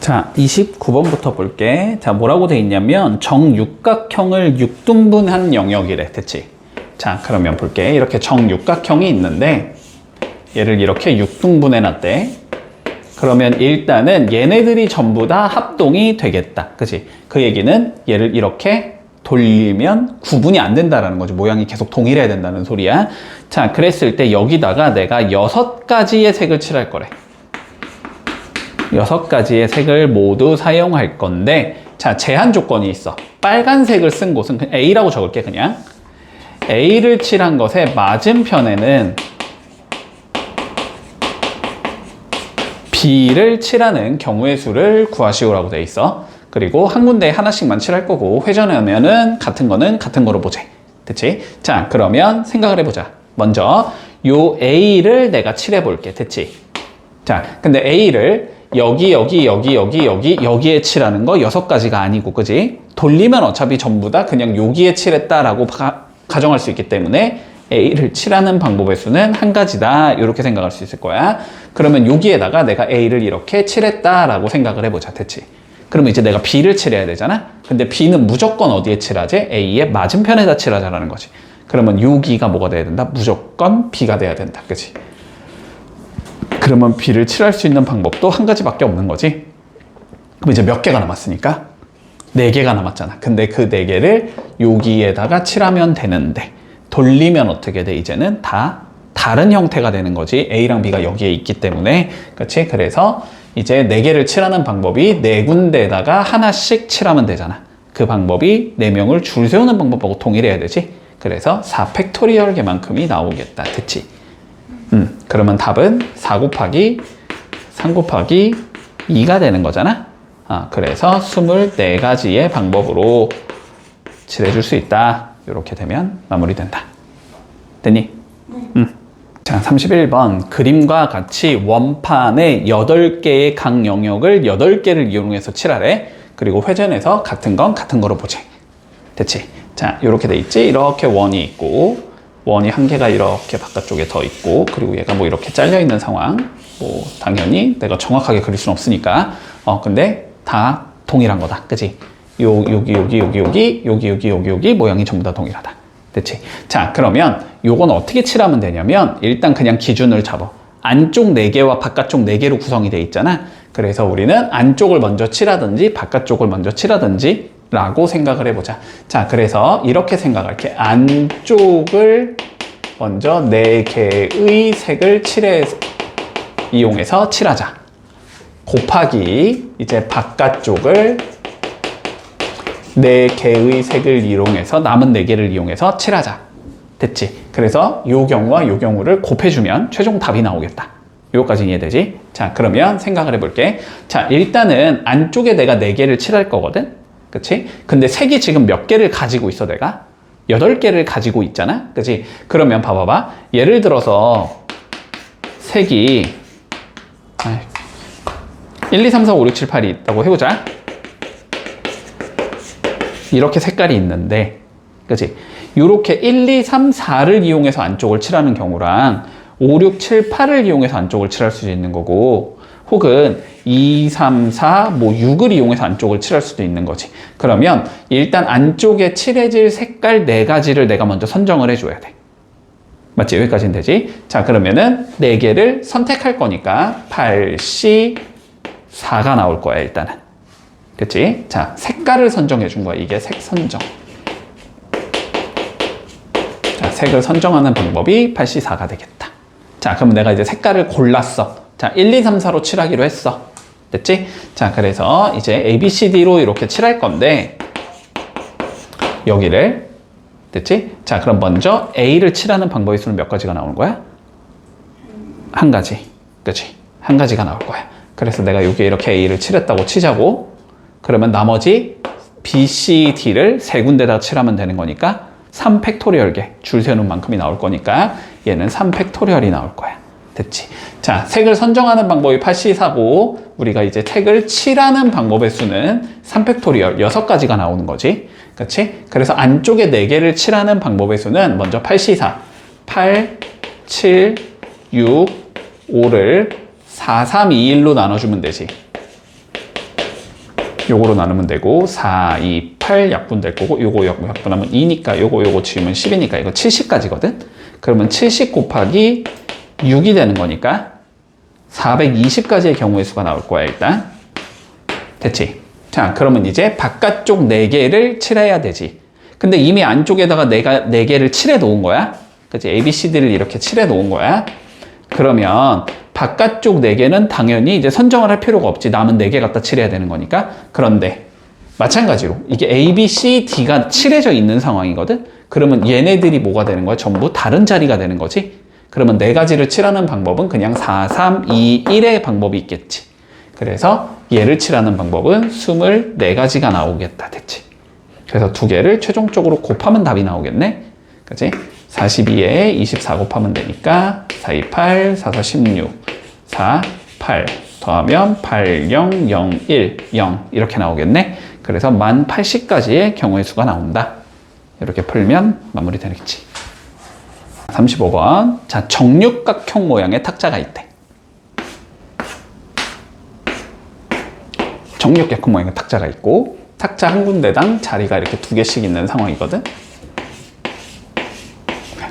자, 29번부터 볼게. 자, 뭐라고 돼 있냐면 정육각형을 6등분한 영역이래. 됐지? 자, 그러면 볼게. 이렇게 정육각형이 있는데 얘를 이렇게 6등분해 놨대. 그러면 일단은 얘네들이 전부 다 합동이 되겠다. 그치? 그 얘기는 얘를 이렇게 돌리면 구분이 안 된다라는 거지. 모양이 계속 동일해야 된다는 소리야. 자, 그랬을 때 여기다가 내가 6가지의 색을 칠할 거래. 6가지의 색을 모두 사용할 건데, 자, 제한 조건이 있어. 빨간색을 쓴 곳은 A라고 적을게, 그냥. A를 칠한 것의 맞은편에는 B를 칠하는 경우의 수를 구하시오라고 돼 있어. 그리고 한 군데에 하나씩만 칠할 거고, 회전하면은 같은 거는 같은 거로 보재. 됐지? 자, 그러면 생각을 해보자. 먼저 요 A를 내가 칠해 볼게. 됐지? 자, 근데 A를 여기에 칠하는 거 6가지가 아니고, 그지? 돌리면 어차피 전부 다 그냥 여기에 칠했다라고 가정할 수 있기 때문에 A를 칠하는 방법의 수는 한 가지다. 이렇게 생각할 수 있을 거야. 그러면 여기에다가 내가 A를 이렇게 칠했다라고 생각을 해보자. 됐지? 그러면 이제 내가 B를 칠해야 되잖아? 근데 B는 무조건 어디에 칠하지? A의 맞은편에다 칠하자라는 거지. 그러면 여기가 뭐가 돼야 된다? 무조건 B가 돼야 된다. 그치? 그러면 B를 칠할 수 있는 방법도 한 가지밖에 없는 거지. 그럼 이제 몇 개가 남았으니까? 4개가 남았잖아. 근데 그 4개를 여기에다가 칠하면 되는데, 돌리면 어떻게 돼? 이제는 다 다른 형태가 되는 거지. A랑 B가 여기에 있기 때문에. 그렇지? 그래서 이제 4개를 칠하는 방법이 4군데에다가 하나씩 칠하면 되잖아. 그 방법이 4명을 줄 세우는 방법하고 동일해야 되지. 그래서 4팩토리얼 개만큼이 나오겠다. 됐지? 그러면 답은 4 곱하기 3 곱하기 2가 되는 거잖아. 그래서 24가지의 방법으로 칠해줄 수 있다. 이렇게 되면 마무리된다. 됐니? 네. 자, 31번. 그림과 같이 원판에 8개의 각 영역을 8개를 이용해서 칠하래. 그리고 회전해서 같은 건 같은 거로 보재. 됐지? 자, 이렇게 돼 있지? 이렇게 원이 있고, 원이 한 개가 이렇게 바깥쪽에 더 있고, 그리고 얘가 뭐 이렇게 잘려 있는 상황. 뭐 당연히 내가 정확하게 그릴 수는 없으니까. 근데 다 동일한 거다. 그치? 여기 모양이 전부 다 동일하다. 됐지? 자, 그러면 요건 어떻게 칠하면 되냐면, 일단 그냥 기준을 잡아. 안쪽 4개와 바깥쪽 4개로 구성이 돼 있잖아. 그래서 우리는 안쪽을 먼저 칠하든지 바깥쪽을 먼저 칠하든지 라고 생각을 해보자. 자, 그래서 이렇게 생각할게. 안쪽을 먼저 4개의 색을 이용해서 칠하자. 곱하기 이제 바깥쪽을 4개의 색을 이용해서, 남은 4개를 이용해서 칠하자. 됐지? 그래서 요 경우와 요 경우를 곱해주면 최종 답이 나오겠다. 요거까지 이해되지? 자, 그러면 생각을 해볼게. 자, 일단은 안쪽에 내가 4개를 칠할 거거든? 그치? 근데 색이 지금 몇 개를 가지고 있어, 내가? 8개를 가지고 있잖아? 그치? 그러면 봐봐봐. 예를 들어서 색이 1, 2, 3, 4, 5, 6, 7, 8이 있다고 해보자. 이렇게 색깔이 있는데, 그치? 요렇게 1, 2, 3, 4를 이용해서 안쪽을 칠하는 경우랑 5, 6, 7, 8을 이용해서 안쪽을 칠할 수 있는 거고, 혹은 2, 3, 4, 뭐 6을 이용해서 안쪽을 칠할 수도 있는 거지. 그러면 일단 안쪽에 칠해질 색깔 4가지를 내가 먼저 선정을 해줘야 돼. 맞지? 여기까지는 되지? 자, 그러면은 4개를 선택할 거니까 8, C, 4가 나올 거야, 일단은. 그치? 자, 색깔을 선정해 준 거야. 이게 색 선정. 자, 색을 선정하는 방법이 8C4가 되겠다. 자, 그럼 내가 이제 색깔을 골랐어. 자, 1, 2, 3, 4로 칠하기로 했어. 됐지? 자, 그래서 이제 A, B, C, D로 이렇게 칠할 건데, 여기를, 됐지? 자, 그럼 먼저 A를 칠하는 방법의 수는 몇 가지가 나오는 거야? 한 가지. 그치? 한 가지가 나올 거야. 그래서 내가 여기에 이렇게 A를 칠했다고 치자고, 그러면 나머지 B, C, D를 3군데다 칠하면 되는 거니까 3팩토리얼계 줄 세우는 만큼이 나올 거니까 얘는 3팩토리얼이 나올 거야. 됐지? 자, 색을 선정하는 방법이 8C4고, 우리가 이제 색을 칠하는 방법의 수는 3팩토리얼 6가지가 나오는 거지. 그치? 그래서 안쪽에 4개를 칠하는 방법의 수는 먼저 8C4 8, 7, 6, 5를 4, 3, 2, 1로 나눠주면 되지. 요거로 나누면 되고 4, 2, 8 약분될 거고 요거 약분하면 2니까 요거 지우면 10이니까 이거 70까지거든. 그러면 70 곱하기 6이 되는 거니까 420가지의 경우의 수가 나올 거야 일단. 됐지? 자, 그러면 이제 바깥쪽 4개를 칠해야 되지. 근데 이미 안쪽에다가 내가 4개를 칠해 놓은 거야. 그치? A, B, C, D를 이렇게 칠해 놓은 거야. 그러면 바깥쪽 4개는 당연히 이제 선정을 할 필요가 없지. 남은 4개 갖다 칠해야 되는 거니까. 그런데 마찬가지로 이게 A, B, C, D가 칠해져 있는 상황이거든. 그러면 얘네들이 뭐가 되는 거야? 전부 다른 자리가 되는 거지. 그러면 4가지를 칠하는 방법은 그냥 4, 3, 2, 1의 방법이 있겠지. 그래서 얘를 칠하는 방법은 24가지가 나오겠다. 됐지? 그래서 2개를 최종적으로 곱하면 답이 나오겠네. 그치? 42에 24 곱하면 되니까 4, 2, 8, 4, 4, 16, 4, 8 더하면 8, 0, 0, 1, 0 이렇게 나오겠네. 그래서 1080가지의 경우의 수가 나온다. 이렇게 풀면 마무리 되겠지. 35번. 자, 정육각형 모양의 탁자가 있대. 정육각형 모양의 탁자가 있고 탁자 한 군데당 자리가 이렇게 2개씩 있는 상황이거든.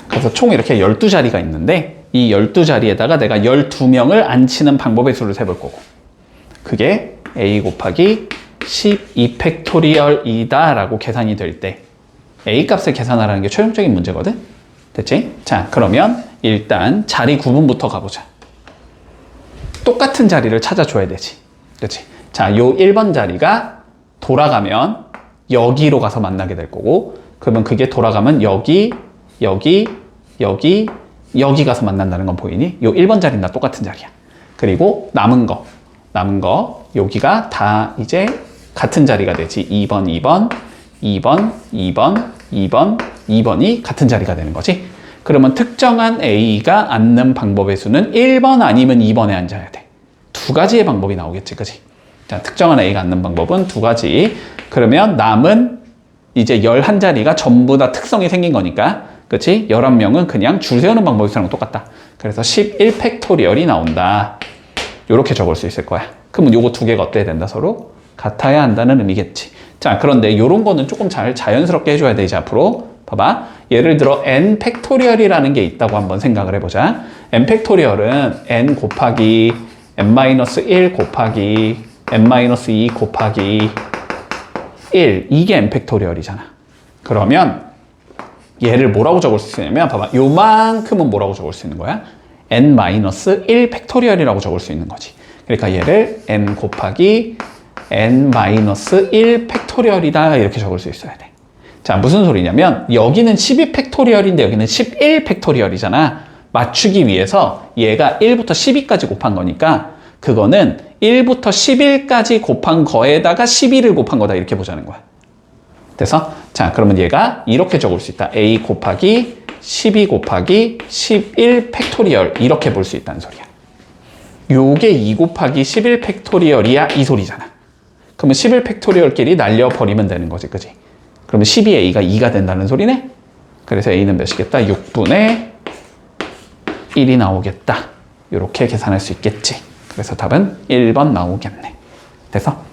그래서 총 이렇게 12자리가 있는데 이 12자리에다가 내가 12명을 앉히는 방법의 수를 세볼 거고 그게 a 곱하기 12 팩토리얼이다 라고 계산이 될 때 a 값을 계산하라는 게 최종적인 문제거든. 됐지? 자, 그러면 일단 자리 구분부터 가보자. 똑같은 자리를 찾아줘야 되지. 그렇지? 자, 요 1번 자리가 돌아가면 여기로 가서 만나게 될 거고 그러면 그게 돌아가면 여기 가서 만난다는 건 보이니? 요 1번 자리는 다 똑같은 자리야. 그리고 남은 거 여기가 다 이제 같은 자리가 되지. 2번이 같은 자리가 되는 거지. 그러면 특정한 A가 앉는 방법의 수는 1번 아니면 2번에 앉아야 돼. 2가지의 방법이 나오겠지, 그치? 자, 특정한 A가 앉는 방법은 2가지. 그러면 남은 이제 11자리가 전부 다 특성이 생긴 거니까, 그치? 11명은 그냥 줄 세우는 방법이 수랑 똑같다. 그래서 11 팩토리얼이 나온다. 요렇게 적을 수 있을 거야. 그러면 요거 2개가 어때야 된다? 서로 같아야 한다는 의미겠지. 자, 그런데 요런 거는 조금 잘 자연스럽게 해줘야 돼, 이제 앞으로. 봐봐. 예를 들어 n 팩토리얼이라는 게 있다고 한번 생각을 해보자. n 팩토리얼은 n 곱하기 n-1 곱하기 n-2 곱하기 1 이게 n 팩토리얼이잖아. 그러면 얘를 뭐라고 적을 수 있냐면 봐봐. 요만큼은 뭐라고 적을 수 있는 거야? n-1 팩토리얼이라고 적을 수 있는 거지. 그러니까 얘를 n 곱하기 n-1 팩토리얼이다 이렇게 적을 수 있어야 돼. 자, 무슨 소리냐면 여기는 12 팩토리얼인데 여기는 11 팩토리얼이잖아. 맞추기 위해서 얘가 1부터 12까지 곱한 거니까 그거는 1부터 11까지 곱한 거에다가 12를 곱한 거다 이렇게 보자는 거야. 그래서 자, 그러면 얘가 이렇게 적을 수 있다. a 곱하기 12 곱하기 11 팩토리얼 이렇게 볼 수 있다는 소리야. 요게 2 곱하기 11 팩토리얼이야 이 소리잖아. 그러면 11 팩토리얼끼리 날려버리면 되는 거지, 그지? 그러면 12a가 2가 된다는 소리네? 그래서 a는 몇이겠다? 6분의 1이 나오겠다. 이렇게 계산할 수 있겠지. 그래서 답은 1번 나오겠네. 돼서